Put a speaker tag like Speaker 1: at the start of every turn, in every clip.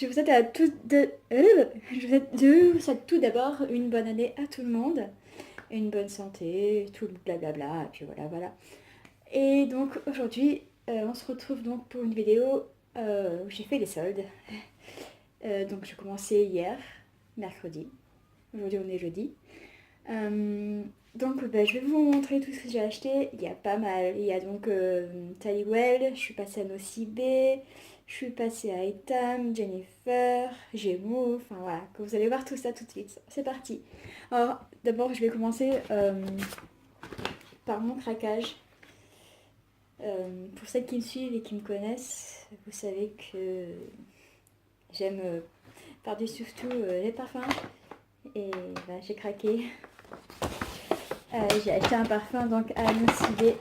Speaker 1: je vous souhaite à tout d'abord une bonne année à tout le monde, une bonne santé, tout le blablabla, et puis voilà. Et donc aujourd'hui, on se retrouve donc pour une vidéo où j'ai fait les soldes. Donc j'ai commencé hier, mercredi. Aujourd'hui on est jeudi. Donc je vais vous montrer tout ce que j'ai acheté. Il y a pas mal. Il y a donc Taliwell, je suis passée à Nocibé, je suis passée à Etam, Jennifer, Gémeaux, enfin voilà, que vous allez voir tout ça tout de suite. C'est parti. Alors d'abord je vais commencer par mon craquage. Pour celles qui me suivent et qui me connaissent, vous savez que j'aime par-dessus tout les parfums. Et j'ai craqué. J'ai acheté un parfum donc à Nocibé.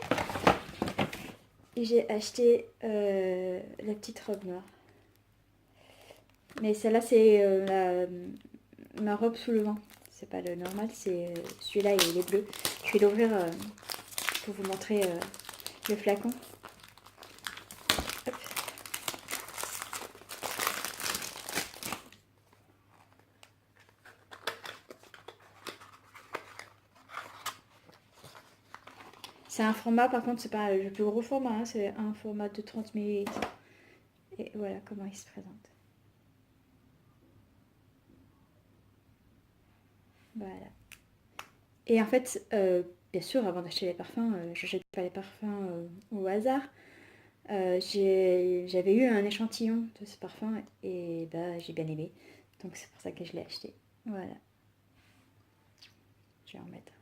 Speaker 1: Et j'ai acheté la petite robe noire. Mais celle-là c'est ma robe sous le vent. C'est pas le normal, c'est celui-là il est bleu. Je vais l'ouvrir pour vous montrer le flacon. Hop. C'est un format, par contre, c'est pas le plus gros format, hein, c'est un format de 30 ml. Et voilà comment il se présente. Voilà. Et en fait, bien sûr, avant d'acheter les parfums, je jette pas les parfums au hasard. J'avais eu un échantillon de ce parfum et j'ai bien aimé. Donc c'est pour ça que je l'ai acheté. Voilà. Je vais en mettre.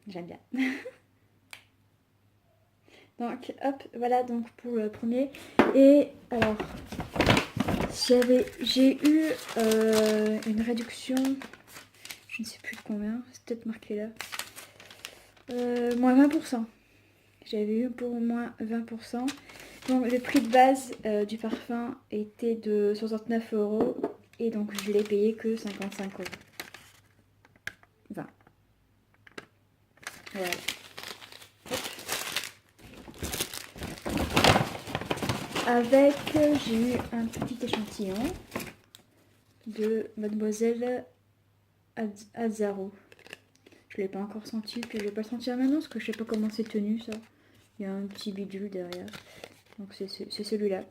Speaker 1: J'aime bien. Donc hop, voilà donc pour le premier. Et alors, j'ai eu une réduction, je ne sais plus de combien, c'est peut-être marqué là. Moins 20%. J'avais eu pour moins 20%. Donc le prix de base du parfum était de 69 € et donc je l'ai payé que 55 €. 20. Voilà. Avec, j'ai eu un petit échantillon de Mademoiselle Azzaro. Je ne l'ai pas encore senti, puis je ne vais pas le sentir maintenant parce que je ne sais pas comment c'est tenu ça. Il y a un petit bidule derrière. Donc c'est celui-là.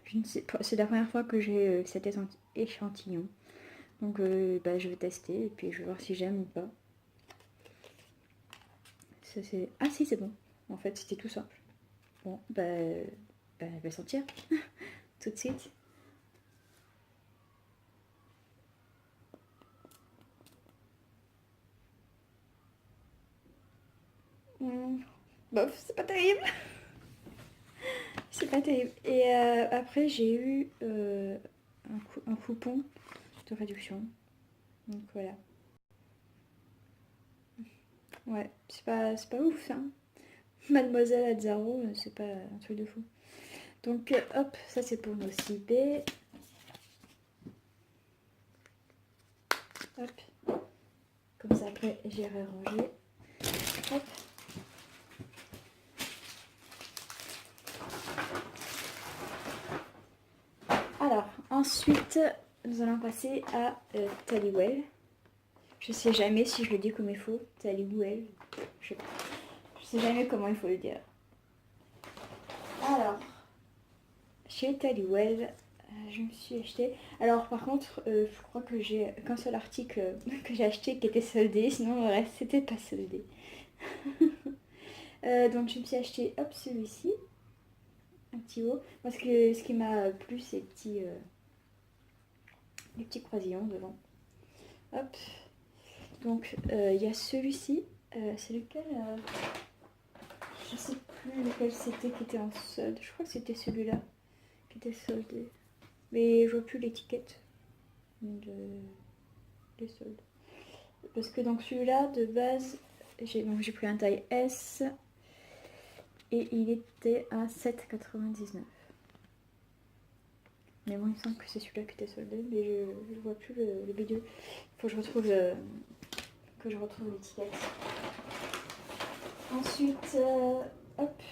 Speaker 1: C'est la première fois que j'ai cet échantillon. Donc je vais tester et puis je vais voir si j'aime ou pas. Ah si, c'est bon. En fait, c'était tout simple. Bon, je vais sentir tout de suite. Bof, c'est pas terrible. C'est pas terrible. Et après, j'ai eu un coupon de réduction. Donc voilà. Ouais, c'est pas ouf, hein. Mademoiselle Azzaro, c'est pas un truc de fou. Donc hop, ça c'est pour nos cibés. Hop. Comme ça après j'irai ranger. Hop. Alors, ensuite, nous allons passer à Taliwell. Je sais jamais si je le dis comme il faut. Taliwell. Je sais jamais comment il faut le dire. Alors, chez Taliwell, je me suis acheté. Alors, par contre, je crois que j'ai qu'un seul article que j'ai acheté qui était soldé. Sinon, le reste, c'était pas soldé. Donc, je me suis acheté, hop, celui-ci. Un petit haut. Moi, ce qui m'a plu, c'est les petits croisillons devant. Hop. Donc, il y a celui-ci. C'est lequel je sais plus lequel c'était qui était en solde. Je crois que c'était celui-là qui était soldé. Mais je vois plus l'étiquette des soldes. Parce que donc celui-là, de base, j'ai pris un taille S. Et il était à 7,99 €. Mais bon, il me semble que c'est celui-là qui était soldé, mais je ne vois plus le bidule. Il faut que je retrouve l'étiquette. Ensuite, hop.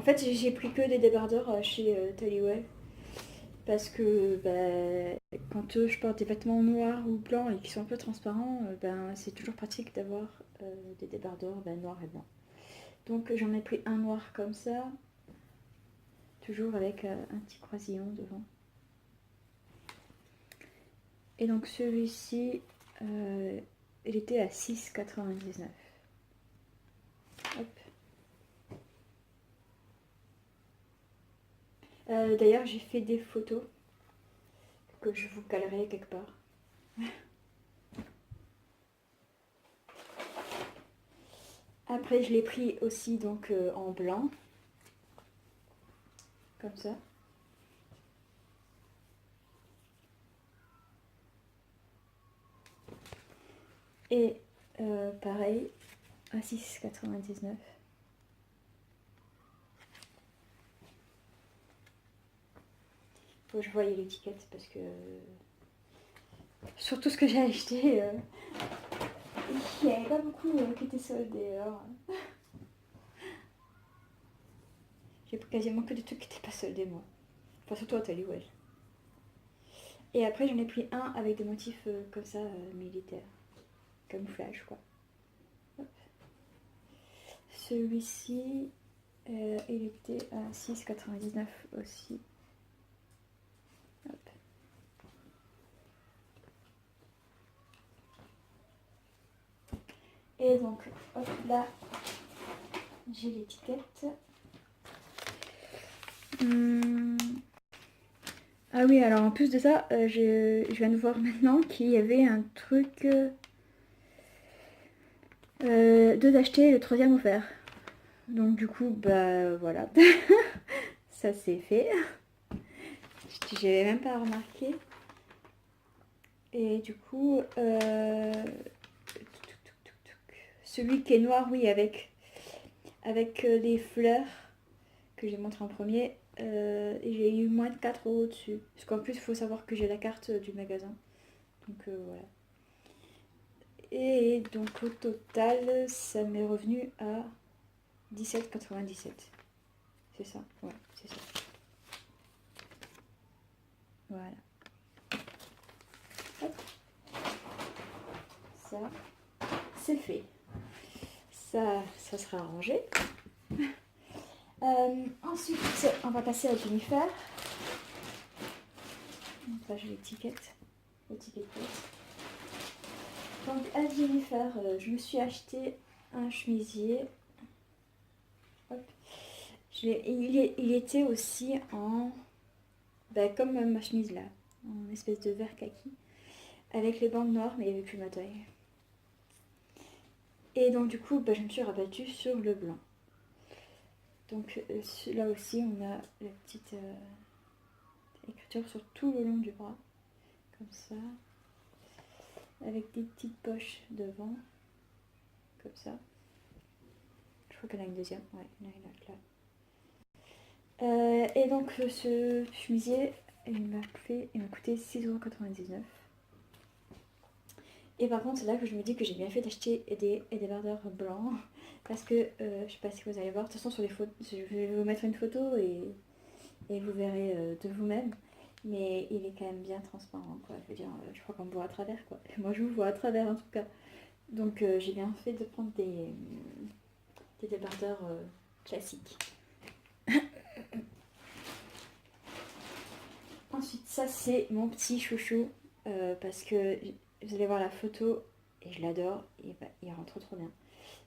Speaker 1: En fait, j'ai pris que des débardeurs chez Tallywell. Parce que quand je porte des vêtements noirs ou blancs et qui sont un peu transparents, c'est toujours pratique d'avoir des débardeurs noirs et blancs. Donc j'en ai pris un noir comme ça, toujours avec un petit croisillon devant. Et donc celui-ci, il était à 6,99. Hop. D'ailleurs, j'ai fait des photos que je vous calerai quelque part. Après, je l'ai pris aussi donc en blanc, comme ça. Et pareil, à 6,99. Faut que je voie l'étiquette parce que surtout ce que j'ai acheté, il n'y avait pas beaucoup qui étaient soldés. Alors j'ai pris quasiment que des trucs qui n'étaient pas soldés moi. Enfin surtout à Tallywell. Et après j'en ai pris un avec des motifs comme ça militaires. Camouflage quoi. Hop. Celui-ci, il était à 6,99 aussi. Hop. Et donc, hop là, j'ai l'étiquette. Ah oui, alors en plus de ça, je viens de voir maintenant qu'il y avait un truc d'acheter le 3e offert. Donc du coup, voilà, ça c'est fait. J'avais même pas remarqué. Et du coup, celui qui est noir, oui, avec les fleurs que j'ai montré en premier, j'ai eu moins de 4 € dessus. Parce qu'en plus, il faut savoir que j'ai la carte du magasin. Donc voilà. Et donc au total, ça m'est revenu à 17,97. C'est ça? Ouais, c'est ça. Voilà. Hop. Ça, c'est fait. Ça sera rangé. Ensuite, on va passer à Jennifer. Donc là, j'ai l'étiquette. Donc à Jennifer, je me suis acheté un chemisier. Hop. Il était aussi en... comme ma chemise là, en espèce de vert kaki. Avec les bandes noires, mais il n'y avait plus ma taille. Et donc du coup, je me suis rabattue sur le blanc. Donc là aussi, on a la petite écriture sur tout le long du bras. Comme ça. Avec des petites poches devant. Comme ça. Je crois qu'elle a une deuxième. Ouais, il y en a une autre là. Et donc ce chemisier, il m'a coûté 6,99 €. Et par contre, c'est là que je me dis que j'ai bien fait d'acheter des débardeurs blancs. Parce que, je sais pas si vous allez voir, de toute façon sur les photos, je vais vous mettre une photo et vous verrez de vous-même. Mais il est quand même bien transparent, quoi. Je veux dire, je crois qu'on me voit à travers, quoi. Moi, je vous vois à travers, en tout cas. Donc, j'ai bien fait de prendre des débardeurs classiques. Ensuite, ça, c'est mon petit chouchou. Parce que vous allez voir la photo, et je l'adore. Et il rentre trop bien.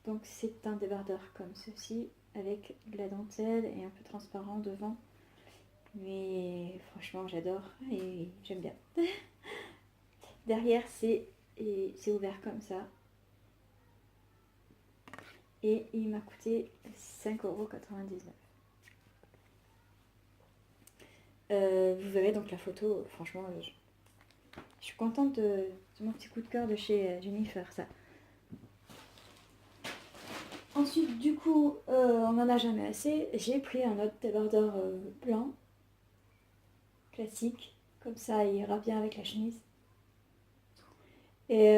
Speaker 1: Donc, c'est un débardeur comme ceci, avec de la dentelle et un peu transparent devant. Mais franchement, j'adore et j'aime bien. Derrière, c'est ouvert comme ça. Et il m'a coûté 5,99 €. Vous verrez donc la photo, franchement, je suis contente de mon petit coup de cœur de chez Jennifer, ça. Ensuite, du coup, on n'en a jamais assez. J'ai pris un autre débardeur blanc, classique. Comme ça, il ira bien avec la chemise. Et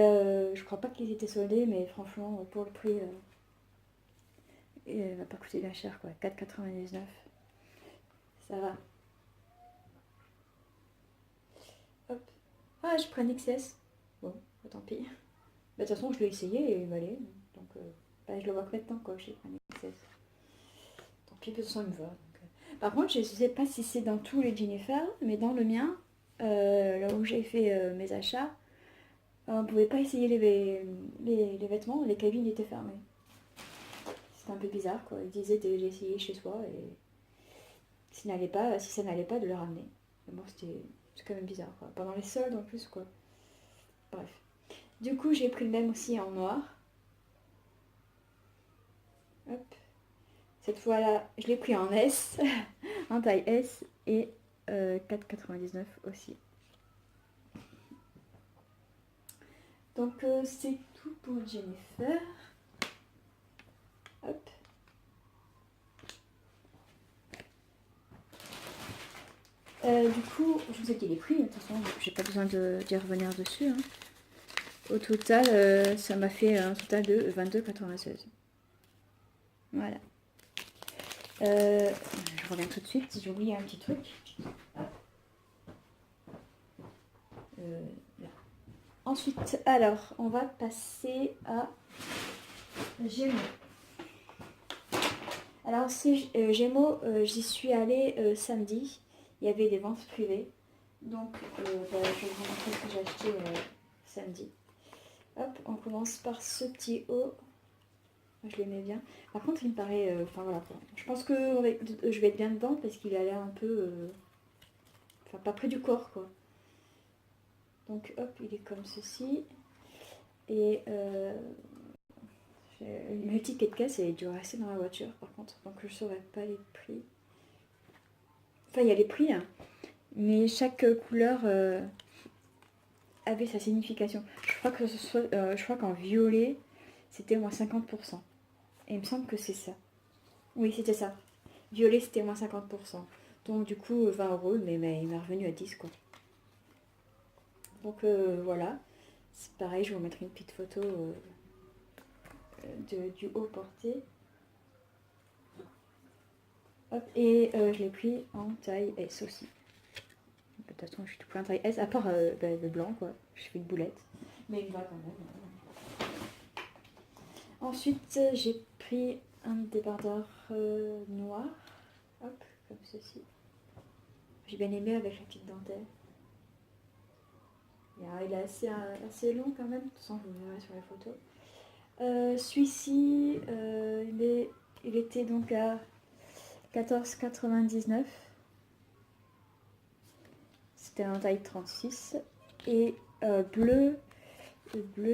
Speaker 1: je crois pas qu'ils étaient soldés, mais franchement, pour le prix, Et elle va pas coûter bien cher quoi, 4,99. Ça va. Hop. Ah, je prends un XS. Bon, bah, tant pis. Bah, de toute façon, je l'ai essayé et il m'allait. Donc, bah, je le vois que maintenant quoi, j'ai pris un XS. Tant pis, de toute façon, il me va. Par contre, je ne sais pas si c'est dans tous les Jennifer, mais dans le mien, là où j'ai fait mes achats, on ne pouvait pas essayer les vêtements, les cabines étaient fermées. C'était un peu bizarre quoi. Ils disaient d'essayer chez soi et si ça n'allait pas, de le ramener. Mais bon, c'est quand même bizarre quoi. Pendant les soldes en plus quoi. Bref. Du coup, j'ai pris le même aussi en noir. Hop. Cette fois-là, je l'ai pris en S, en taille S et 4,99 aussi. Donc c'est tout pour Jennifer. Hop. Du coup, je vous ai dit les prix, de toute façon, j'ai pas besoin d'y revenir dessus. Hein. Au total, ça m'a fait un total de 22,96. Voilà. Je reviens tout de suite, j'ai oublié un petit truc. Là. Ensuite, alors, on va passer à Gémeaux. Alors, c'est Gémeaux, j'y suis allée samedi. Il y avait des ventes privées. Donc, je vais vous montrer ce que j'ai acheté samedi. Hop, on commence par ce petit haut. Je l'aimais bien. Par contre, il me paraît... Enfin, voilà. Je pense que je vais être bien dedans parce qu'il a l'air un peu... Enfin, pas près du corps, quoi. Donc, hop, il est comme ceci. Et... le ticket de caisse, il est dû rester dans la voiture, par contre. Donc, je ne saurais pas les prix. Enfin, il y a les prix, hein. Mais chaque couleur avait sa signification. Je crois qu'en violet, c'était moins 50%. Et il me semble que c'est ça. Oui, c'était ça. Violet, c'était moins 50%. Donc du coup, 20 euros, mais il m'est revenu à 10 quoi. Donc voilà. C'est pareil, je vous mettrai une petite photo du haut porté. Hop, et je l'ai pris en taille S aussi. De toute façon, je suis tout plein en taille S, à part le blanc quoi. Je fais une boulette. Mais il va quand même. Ensuite, j'ai pris un débardeur noir. Hop, comme ceci. J'ai bien aimé avec la petite dentelle. Il est assez long quand même, de toute façon vous le verrez sur les photos. Celui-ci, il était donc à 14,99. C'était en taille 36. Et bleu,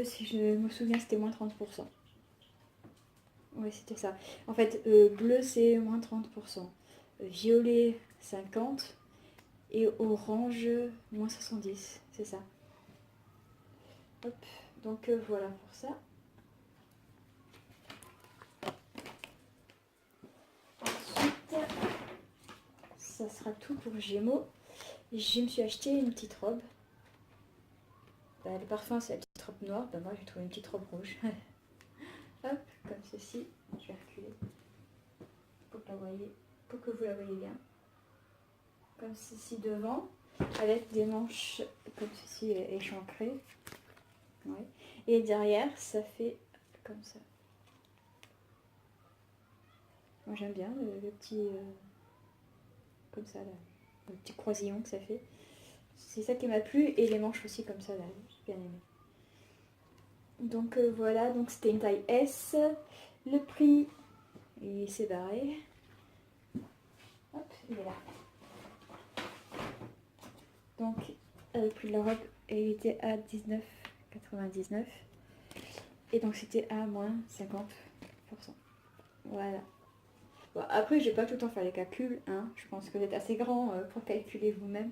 Speaker 1: si je me souviens, c'était moins 30%. Oui, c'était ça. En fait, bleu, c'est moins 30%. Violet, 50%. Et orange, moins 70%. C'est ça. Hop, donc voilà pour ça. Ensuite, ça sera tout pour Gémeaux. Je me suis acheté une petite robe. Le parfum c'est la petite robe noire, moi j'ai trouvé une petite robe rouge. Hop, comme ceci. Je vais reculer pour que vous la voyez bien. Comme ceci devant, avec des manches comme ceci échancrées. Ouais. Et derrière, ça fait comme ça. Moi j'aime bien le petit... comme ça, là, le petit croisillon que ça fait. C'est ça qui m'a plu. Et les manches aussi comme ça, là, j'ai bien aimé. Donc voilà, donc c'était une taille S. Le prix, il s'est barré. Hop, il est là. Donc le prix de la robe, il était à 19,99. Et donc c'était à moins 50%. Voilà. Bon, après, je vais pas tout le temps faire les calculs. Hein. Je pense que vous êtes assez grand pour calculer vous-même.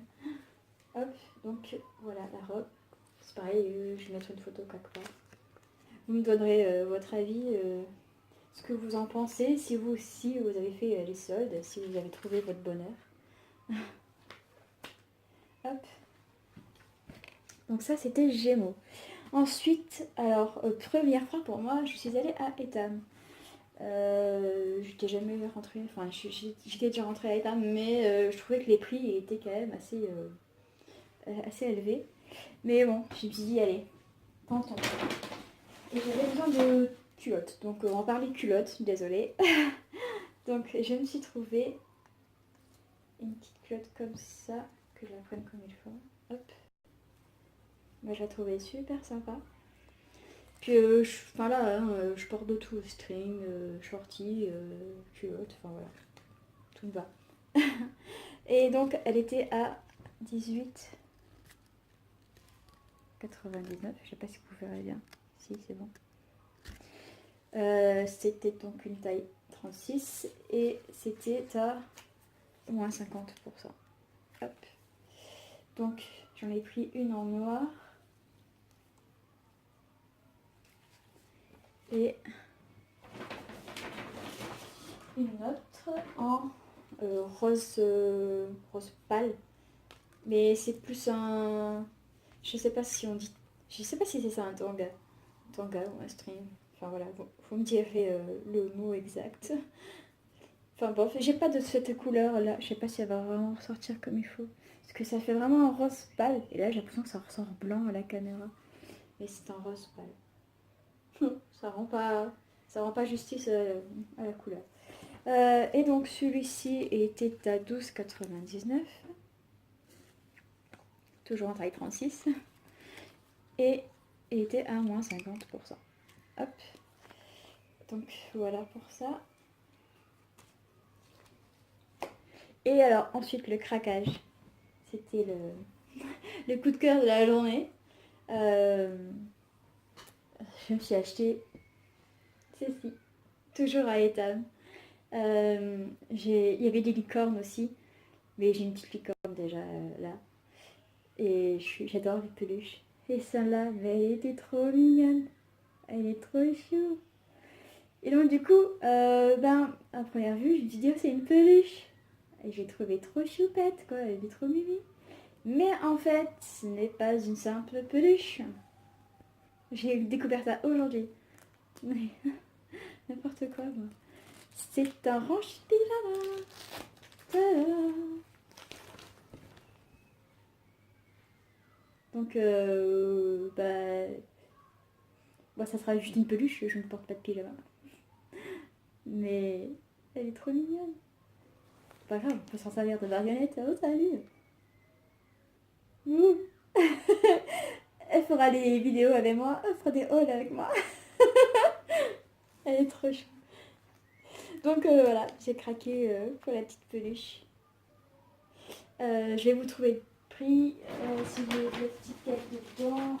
Speaker 1: Hop, donc voilà la robe. C'est pareil, je vais mettre une photo quelque part. Vous me donnerez votre avis, ce que vous en pensez, si vous aussi vous avez fait les soldes, si vous avez trouvé votre bonheur. Hop. Donc ça c'était Gémeaux. Ensuite, alors première fois pour moi, je suis allée à Etam. J'étais jamais rentrée, enfin j'étais déjà rentrée à l'état, mais je trouvais que les prix étaient quand même assez élevés. Mais bon, je me suis dit, allez, tentons. Et j'avais besoin de culottes, donc on va parler culottes, désolée. Donc je me suis trouvée une petite culotte comme ça, que je la prenne comme il faut. Hop. Moi, je la trouvais super sympa. Puis, enfin là, hein, je porte de tout, string, shorty, culotte, enfin voilà, tout me va. Et donc, elle était à 18,99. Je sais pas si vous verrez bien. Si, c'est bon. C'était donc une taille 36 et c'était à moins 50%. Hop. Donc, j'en ai pris une en noir. Et une autre en rose, rose pâle. Mais c'est plus un... Je sais pas si on dit... Je sais pas si c'est ça un tanga. Un tanga ou un string. Enfin voilà, vous me direz le mot exact. Enfin bon, j'ai pas de cette couleur là. Je sais pas si elle va vraiment ressortir comme il faut. Parce que ça fait vraiment un rose pâle. Et là j'ai l'impression que ça ressort blanc à la caméra. Mais c'est un rose pâle. Ça rend pas justice à la couleur. Et donc celui-ci était à 12,99. Toujours en taille 36. Et il était à moins 50%. Hop. Donc voilà pour ça. Et alors ensuite le craquage. C'était le coup de cœur de la journée. Je me suis acheté ceci. Toujours à Etam. Il y avait des licornes aussi. Mais j'ai une petite licorne déjà là. Et j'adore les peluches. Et celle-là, mais elle était trop mignonne. Elle est trop chou. Et donc du coup, à première vue, je me suis dit, oh, c'est une peluche. Et j'ai trouvé trop choupette, quoi. Elle est trop mimi. Mais en fait, ce n'est pas une simple peluche. J'ai découvert ça aujourd'hui. Mais n'importe quoi, moi. C'est un ranch pyjama. Ta-da. Donc, ça sera juste une peluche, je ne porte pas de pyjama. Mais elle est trop mignonne. Pas grave, on peut s'en servir de marionnette. Oh, salut. Ouh. Elle fera les vidéos avec moi, elle fera des hauls avec moi. Elle est trop chou. Donc voilà, j'ai craqué pour la petite peluche. Je vais vous trouver le prix. Si vous avez des petites cartes dedans.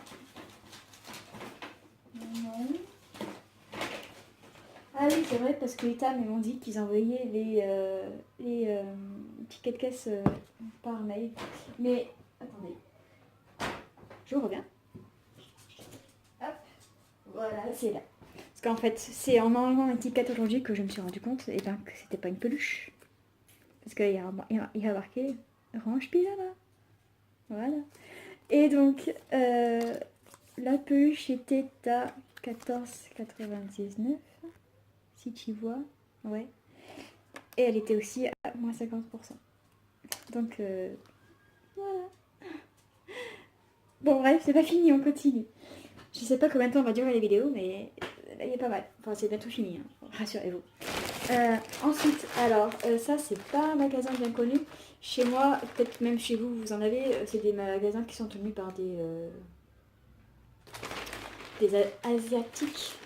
Speaker 1: Non. Ah oui, c'est vrai, parce que Etam, ils m'ont dit qu'ils envoyaient les tickets de caisse par mail. Mais, attendez. Je reviens. Hop. Voilà, c'est là. Parce qu'en fait, c'est en enlevant l'étiquette aujourd'hui que je me suis rendu compte que c'était pas une peluche. Parce qu'il y a marqué range pyjama. Voilà. Et donc, la peluche était à 14,99. Si tu vois. Ouais. Et elle était aussi à moins 50%. Donc, voilà. Bon, bref, c'est pas fini, on continue. Je sais pas combien de temps va durer les vidéos, mais là, il est pas mal. Enfin, c'est bientôt fini, hein. Rassurez-vous. Ensuite, alors, ça, c'est pas un magasin bien connu. Chez moi, peut-être même chez vous, vous en avez. C'est des magasins qui sont tenus par des Asiatiques.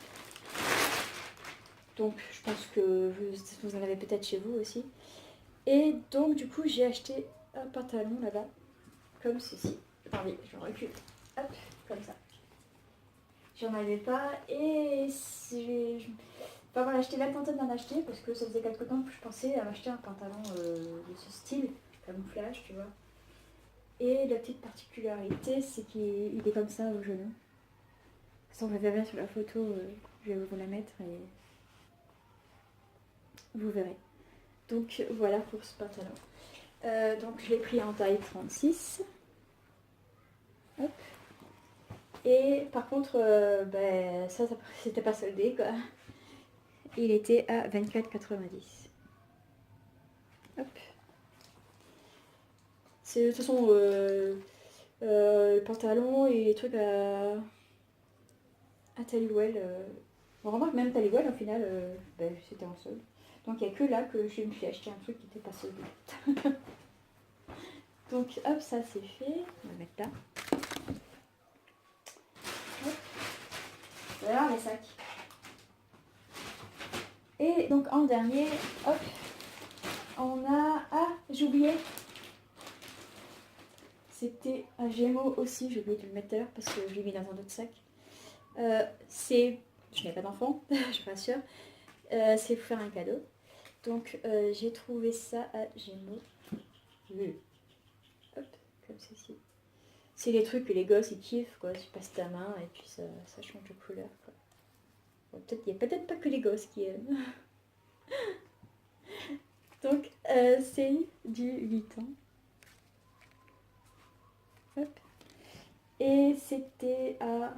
Speaker 1: Donc, je pense que vous en avez peut-être chez vous aussi. Et donc, du coup, j'ai acheté un pantalon là-bas, comme ceci. Attendez, je recule. Hop, comme ça. J'en avais pas et enfin voilà, j'étais même tentée d'en acheter parce que ça faisait quelque temps que je pensais à m'acheter un pantalon de ce style, camouflage, tu vois. Et la petite particularité, c'est qu'il est comme ça au genou. Ça, on le verra sur la photo, je vais vous la mettre et vous verrez. Donc voilà pour ce pantalon. Donc je l'ai pris en taille 36. Hop. Et par contre, ça c'était pas soldé quoi. Il était à 24,90. Hop. C'est de toute façon les pantalons et les trucs à Taliwell. On remarque même Taliwell au final, c'était en solde. Donc il n'y a que là que je me suis acheté un truc qui n'était pas soldé. Donc hop, ça c'est fait. On va mettre là. Hop. Voilà les sacs. Et donc en dernier, hop, on a... Ah, j'ai oublié. C'était un Gémeaux aussi, j'ai oublié de le mettre tout à l'heure parce que je l'ai mis dans un autre sac. Je n'ai pas d'enfant, je vous rassure. C'est pour faire un cadeau. Donc j'ai trouvé ça à Gémeaux. Hop, comme ceci. C'est les trucs que les gosses ils kiffent, quoi. Tu passes ta main et puis ça change de couleur, quoi. Bon, il n'y a peut-être pas que les gosses qui aiment. Donc c'est du 8 ans. Hop. Et c'était à...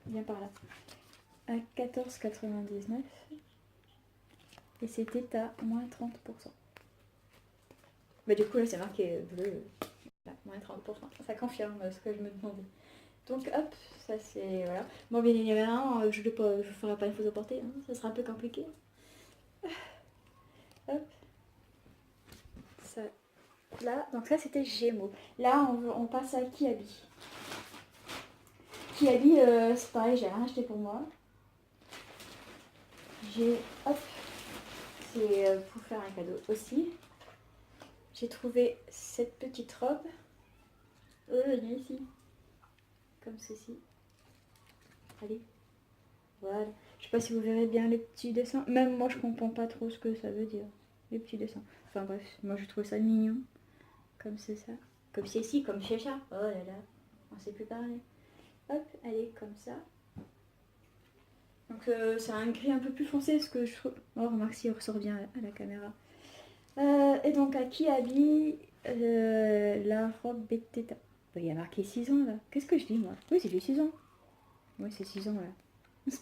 Speaker 1: Viens par là. À 14,99. Et c'était à moins 30%. Bah du coup là c'est marqué bleu. Là, moins 30%. Ça confirme ce que je me demandais. Donc hop, ça c'est... Voilà. Bon bien évidemment, je ne ferai pas une photo portée. Hein. Ça sera un peu compliqué. Hop. Ça... Là, donc ça c'était Gémeaux. Là on passe à Kiabi. Kiabi, c'est pareil, j'ai rien acheté pour moi. J'ai... Hop. C'est pour faire un cadeau aussi. J'ai trouvé cette petite robe. Venez ici. Comme ceci. Allez. Voilà. Je sais pas si vous verrez bien les petits dessins. Même moi je comprends pas trop ce que ça veut dire. Les petits dessins. Enfin bref, moi je trouve ça mignon. Comme c'est ça. Comme c'est ici, comme chez chat. Oh là là. On sait plus parler. Hop, allez, comme ça. Donc c'est un gris un peu plus foncé ce que je trouve. Oh remarque si il ressort bien à la caméra. Et donc à Kiabi, la robe Beteta. Il y a marqué 6 ans là. Qu'est-ce que je dis moi? Oui c'est du 6 ans. Oui c'est 6 ans là.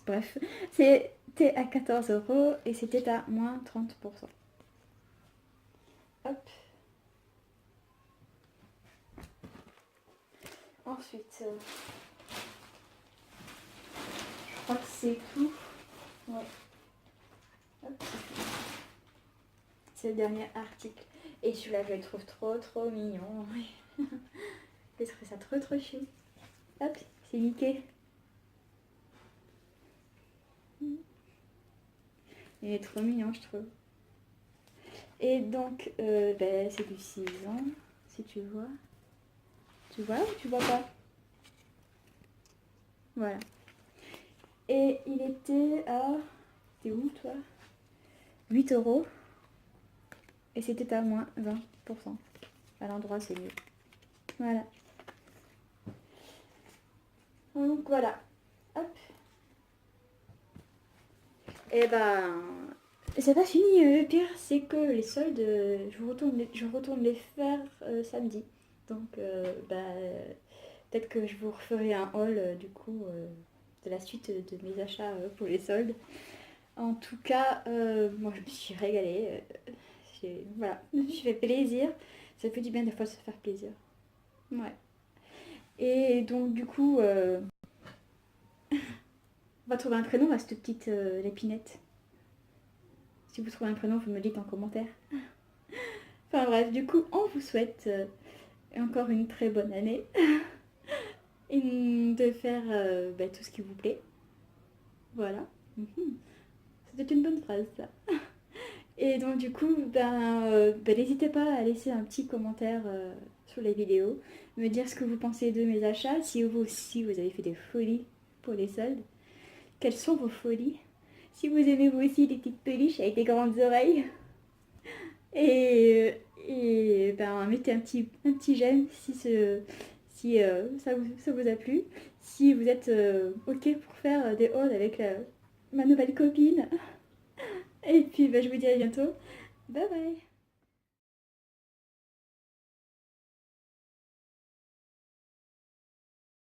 Speaker 1: Bref, c'était à 14 € et c'était à moins 30%. Hop. Ensuite, je crois que c'est tout. Ouais. Hop. C'est le dernier article. Et celui-là, je le trouve trop mignon. Je trouve ça trop chou. Hop, c'est Mickey. Il est trop mignon, je trouve. Et donc, c'est du 6 ans, si tu vois. Tu vois ou tu vois pas? Voilà. Et il était à... T'es où, toi? 8 €. Et c'était à moins 20%. À l'endroit, c'est mieux. Voilà. Donc, voilà. Hop. Et c'est pas fini. Le pire, c'est que les soldes, je retourne les faire samedi. Donc, peut-être que je vous referai un haul, du coup, de la suite de mes achats pour les soldes. En tout cas, moi, je me suis régalée. Voilà, je me suis fait plaisir. Ça fait du bien des fois de se faire plaisir. Ouais. Et donc, du coup, on va trouver un prénom à cette petite lépinette. Si vous trouvez un prénom, vous me le dites en commentaire. Enfin bref, du coup, on vous souhaite encore une très bonne année. Et de faire tout ce qui vous plaît. Voilà. C'était une bonne phrase, ça. Et donc, du coup, n'hésitez pas à laisser un petit commentaire sur les vidéos. Me dire ce que vous pensez de mes achats. Si vous aussi, vous avez fait des folies pour les soldes. Quelles sont vos folies? Si vous aimez vous aussi les petites peluches avec des grandes oreilles. Et mettez un petit j'aime si ça vous a plu. Si vous êtes ok pour faire des hauls avec ma nouvelle copine. Et puis je vous dis à bientôt. Bye bye.